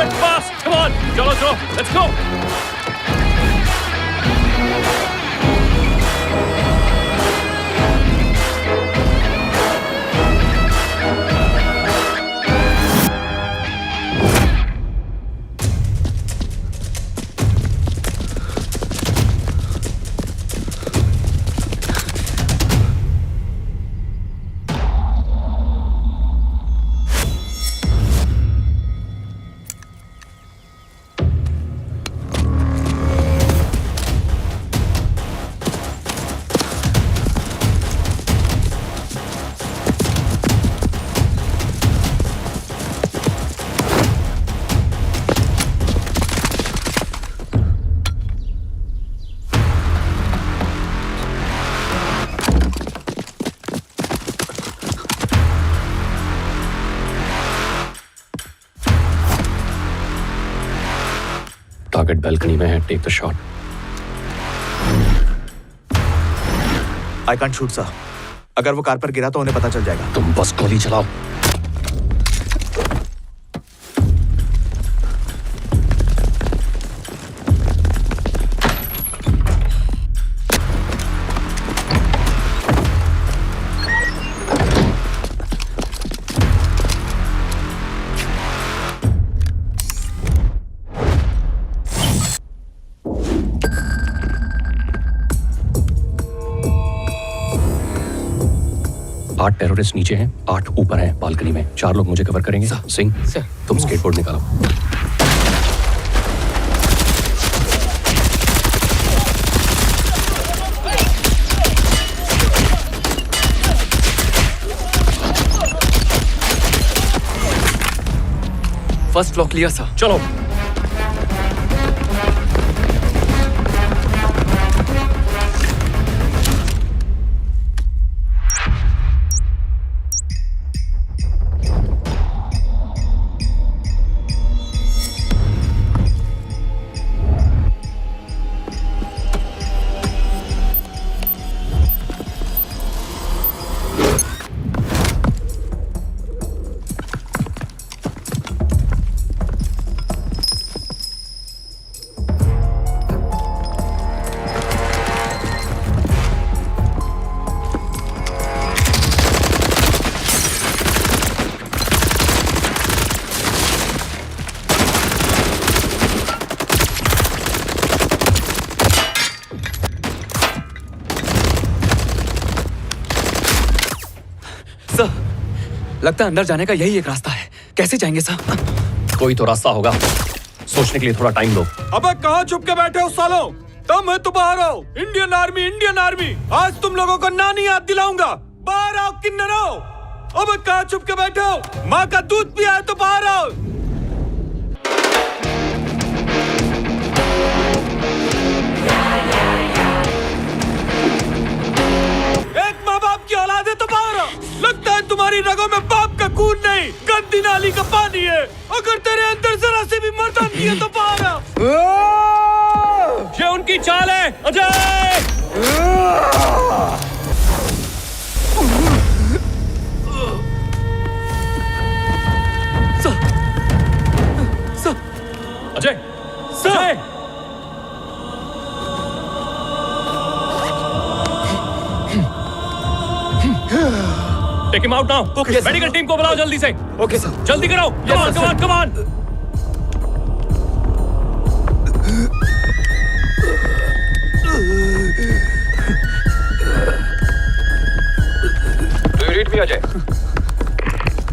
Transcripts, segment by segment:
it fast. Come on. चलो. Let's go. Target balcony में है. Take the shot. I can't shoot sir. अगर वो कार पर गिरा तो उन्हें पता चल जाएगा. तुम बस गोली चलाओ. आठ टेररिस्ट नीचे हैं, 8 ऊपर हैं बालकनी में. 4 लोग मुझे कवर करेंगे. सिंह, तुम स्केटबोर्ड निकालो. First floor clear sir. चलो. सर, लगता है अंदर जाने का यही एक रास्ता है. कैसे जाएंगे सर? कोई तो रास्ता होगा. सोचने के लिए थोड़ा टाइम दो. अबे कहाँ छुप के बैठे हो सालों? तुम है तो बाहर आओ. Indian army. आज तुम लोगों को नानी याद दिलाऊंगा. बाहर आओ किन्नरो. अबे कहाँ छुप के बैठे हो? माँ का दूध पिया है तो बाहर आओ. एक माँ बाप की औलाद है तो बाहर आओ. लगता है तुम्हारी रगों में बाप का खून नहीं, गंदी नाली का पानी है. अगर तेरे अंदर जरा से भी मर्दानगी है तो बाहर आओ. ये उनकी चाल है Ajay. Sir. Ajay. Ajay. Take him out now. Medical team को बुलाओ जल्दी से. Okay sir. जल्दी करो. Come on. Do you read me, Ajay?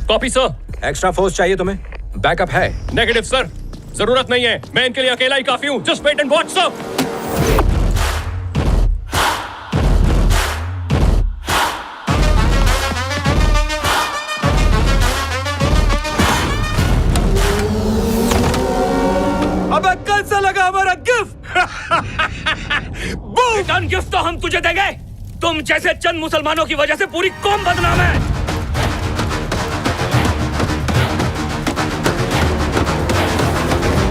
Copy sir. Extra force चाहिए तुम्हें? बैकअप है? Negative sir. जरूरत नहीं है. मैं इनके लिए अकेला ही काफी हूँ. Just wait and watch sir. अबे कैसा लगा हमारा गिफ्ट? रिटर्न गिफ्ट तो हम तुझे देंगे. तुम जैसे चंद मुसलमानों की वजह से पूरी कौम बदनाम है.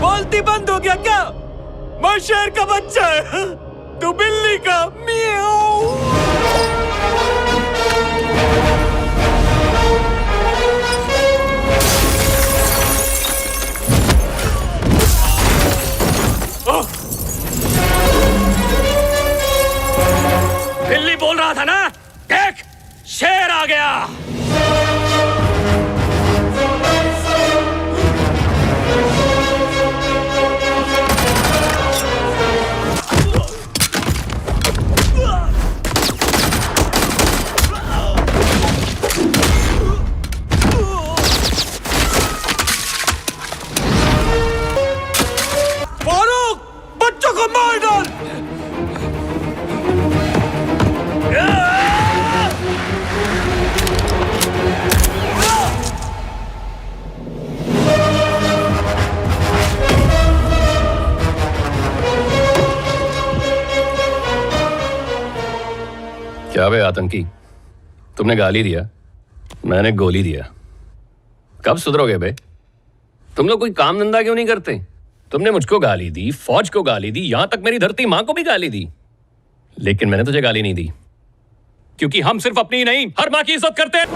बोलती बंद हो गया क्या? मैं शेर का बच्चा है, तू बिल्ली का. मियाऊ. मार डाल। क्या बे आतंकी, तुमने गाली दिया, मैंने गोली दिया। कब सुधरोगे बे? तुम लोग कोई काम धंधा क्यों नहीं करते? तुमने मुझको गाली दी, फौज को गाली दी, यहां तक मेरी धरती मां को भी गाली दी, लेकिन मैंने तुझे गाली नहीं दी, क्योंकि हम सिर्फ अपनी ही नहीं, हर मां की इज्जत करते हैं।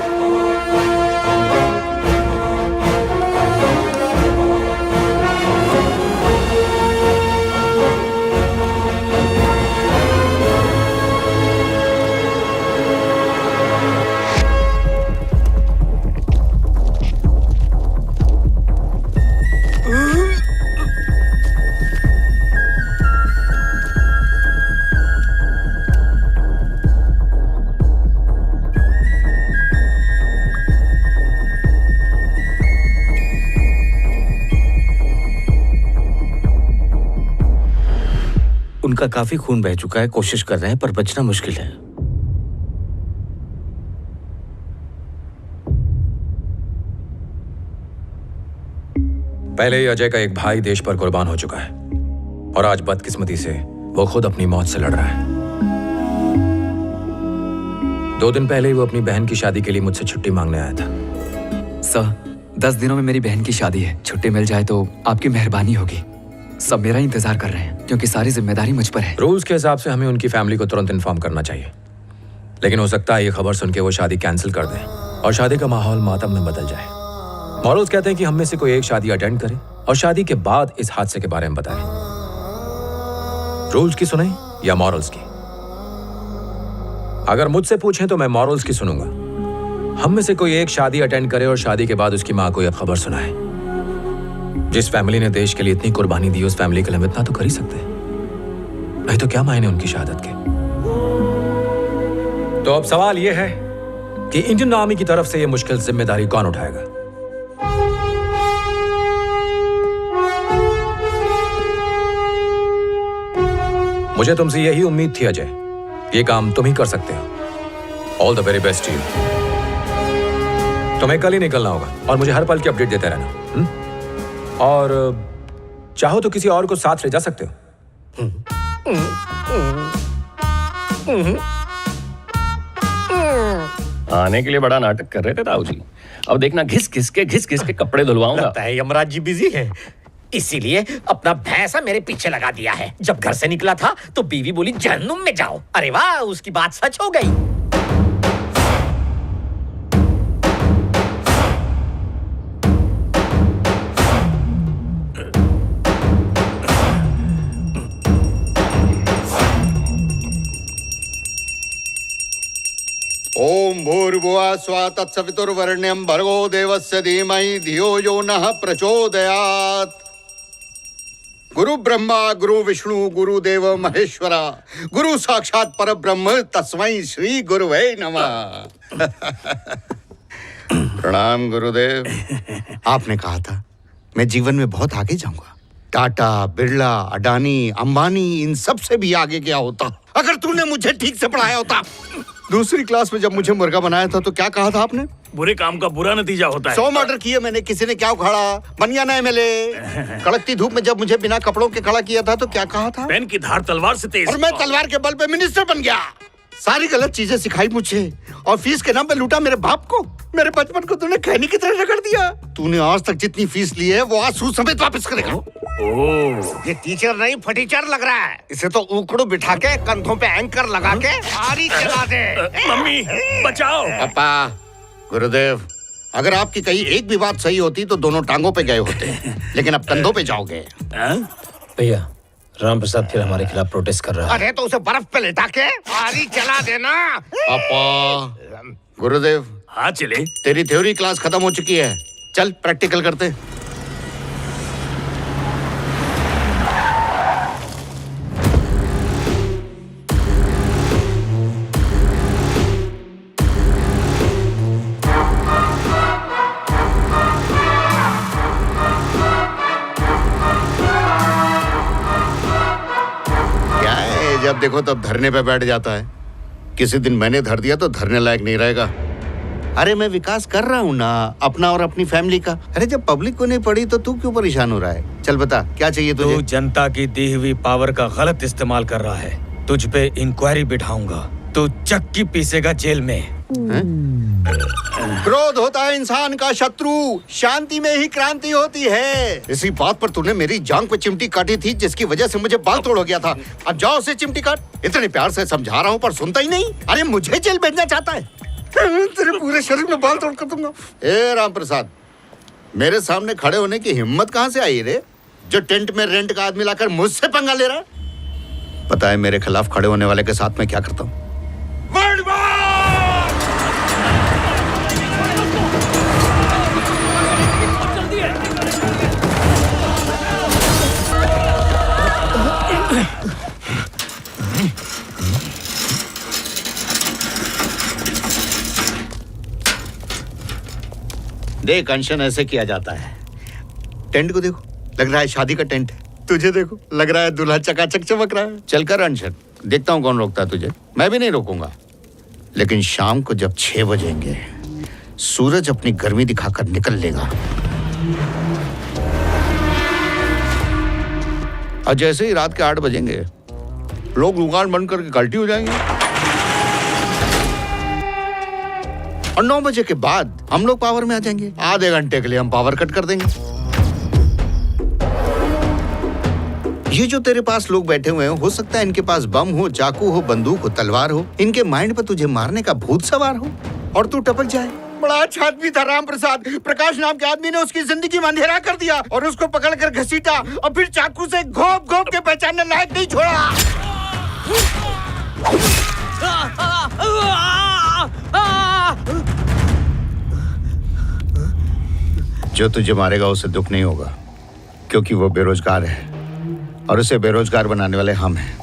उनका काफी खून बह चुका है, कोशिश कर रहे हैं पर बचना मुश्किल है। पहले ही अजय का एक भाई देश पर कुर्बान हो चुका है और आज बदकिस्मती से वो खुद अपनी मौत से लड़ रहा है। 2 दिन पहले ही वो अपनी बहन की शादी के लिए मुझसे छुट्टी मांगने आया था। सर, 10 दिनों में मेरी बहन की शादी है। छुट्टी मिल जाए तो आपकी मेहरबानी होगी। सब मेरा इंतजार कर रहे हैं क्योंकि सारी जिम्मेदारी मुझ पर है। रूल्स के हिसाब से हमें उनकी फैमिली को तुरंत इन्फॉर्म करना चाहिए, लेकिन हो सकता है ये खबर सुन के वो शादी कैंसिल कर दें और शादी का माहौल मातम में बदल जाए। मॉरल्स कहते हैं कि हम में से कोई एक शादी अटेंड करे और शादी के बाद इस हादसे के बारे में बताए। रूल्स की सुने या मॉरल्स की? अगर मुझसे पूछें तो मैं मॉरल्स की सुनूंगा। हम में से कोई एक शादी अटेंड करे और शादी के बाद उसकी मां को यह खबर सुनाए। जिस फैमिली ने देश के लिए इतनी कुर्बानी दी, उस फैमिली के लिए हम इतना तो कर ही सकते हैं, नहीं तो क्या मायने उनकी शहादत के। तो अब सवाल यह है कि इंडियन आर्मी की तरफ से यह मुश्किल जिम्मेदारी कौन उठाएगा? मुझे तुमसे यही उम्मीद थी अजय, ये काम तुम ही कर सकते हो। All the very best you. तुम्हें कल ही निकलना होगा और मुझे हर पल की अपडेट देते रहना। और चाहो तो किसी और को साथ ले जा सकते हो। आने के लिए बड़ा नाटक कर रहे थे ताऊ जी, अब देखना घिस घिस के कपड़े धुलवाऊंगा। लगता है यमराज जी बिजी हैं, इसीलिए अपना भैंसा मेरे पीछे लगा दिया है। जब घर से निकला था तो बीवी बोली जहन्नुम में जाओ। अरे वाह, उसकी बात सच हो गई। ओम भूर्भुवः स्वः तत्सवितुर्वरेण्यं भर्गो देवस्य धीमहि धियो यो नः प्रचोदयात्। गुरु ब्रह्मा गुरु विष्णु गुरुदेव महेश्वरा, गुरु साक्षात परब्रह्म तस्मै श्री गुरुवे नमः। प्रणाम गुरुदेव। आपने कहा था मैं जीवन में बहुत आगे जाऊंगा। टाटा, बिरला, अडानी, अंबानी, इन सब से भी आगे गया होता अगर तूने मुझे ठीक से पढ़ाया होता। दूसरी क्लास में जब मुझे मुर्गा बनाया था तो क्या कहा था आपने? बुरे काम का बुरा नतीजा होता है। 100 मर्डर किए मैंने, किसी ने क्या उखाड़ा? बनिया ना MLA। कड़कती धूप में जब मुझे बिना कपड़ों के खड़ा किया था तो क्या कहा था? पेन की धार तलवार से तेज। और मैं तलवार के बल पे मिनिस्टर बन गया। सारी गलत चीजें सिखाई मुझे और फीस के नाम पे लूटा मेरे बाप को। मेरे बचपन को तूने खैनी की तरह रगड़ दिया। तूने आज तक जितनी फीस ली है वो आज सूद समेत वापस करेगा। ये टीचर नहीं फटीचर लग रहा है। इसे तो उकड़ू बिठा के कंधों पे एंकर लगा के आरी चला दे। मम्मी बचाओ। पापा, गुरुदेव, अगर आपकी कहीं एक भी बात सही होती तो दोनों टांगों पे गए होते, लेकिन अब कंधों पे जाओगे। भैया, राम प्रसाद फिर हमारे खिलाफ प्रोटेस्ट कर रहा है। अरे तो उसे बर्फ पे लेटा के आरी चला देना। पापा, गुरुदेव, हाँ चले। तेरी थ्योरी क्लास खत्म हो चुकी है, चल प्रैक्टिकल करते। जब देखो तब धरने पे बैठ जाता है। किसी दिन मैंने धर दिया तो धरने लायक नहीं रहेगा। अरे मैं विकास कर रहा हूँ ना, अपना और अपनी फैमिली का। अरे जब पब्लिक को नहीं पड़ी तो तू क्यों परेशान हो रहा है? चल बता क्या चाहिए तुझे? तू जनता की दी हुई पावर का गलत इस्तेमाल कर रहा है। तुझ पे इंक्वायरी बिठाऊंगा। तू चक्की पीसेगा जेल में। क्रोध होता है इंसान का शत्रु, शांति में ही क्रांति होती है। इसी बात पर तूने मेरी जांग पे चिमटी काटी थी, जिसकी वजह से मुझे बाल तोड़ हो गया था। अब जाओ उसे चिमटी काट। इतने प्यार से समझा रहा हूँ पर सुनता ही नहीं। अरे मुझे जेल भेजना चाहता है। तेरे पूरे शरीर में बाल तोड़ कर दूंगा। ए राम प्रसाद, मेरे सामने खड़े होने की हिम्मत कहाँ से आई रे? जो टेंट में रेंट का आदमी लाकर मुझसे पंगा ले रहा है। पता है मेरे खिलाफ खड़े होने वाले के साथ मैं क्या करता हूँ? देख अंशन, ऐसे किया जाता है। टेंट को देखो, लग रहा है शादी का टेंट है। तुझे देखो, लग रहा है दूल्हा चकाचक चमक रहा है। चल कर अंशन, देखता हूं कौन रोकता है तुझे। मैं भी नहीं रोकूंगा, लेकिन शाम को जब 6 बजेंगे सूरज अपनी गर्मी दिखाकर निकल लेगा और जैसे ही रात के 8 बजेंगे लोग दुकान बंद करके गलती हो जाएंगे और 9 बजे के बाद हम लोग पावर में आ जाएंगे। आधे घंटे के लिए हम पावर कट कर देंगे। ये जो तेरे पास लोग बैठे हुए हैं, हो सकता है इनके पास बम हो, चाकू हो, बंदूक हो, तलवार हो। इनके माइंड पर तुझे मारने का भूत सवार हो और तू टपक जाए। बड़ा अच्छा आदमी था राम प्रसाद। प्रकाश नाम के आदमी ने उसकी जिंदगी में अंधेरा कर दिया और उसको पकड़कर घसीटा और फिर चाकू से घोंप घोंप के पहचानने लायक नहीं छोड़ा। जो तुझे मारेगा उसे दुख नहीं होगा, क्योंकि वो बेरोजगार है और उसे बेरोजगार बनाने वाले हम हैं।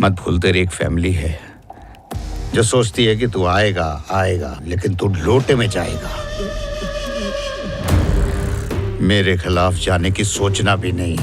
मत भूल, तेरी एक फैमिली है जो सोचती है कि तू आएगा, लेकिन तू लोटे में जाएगा। मेरे खिलाफ जाने की सोचना भी नहीं।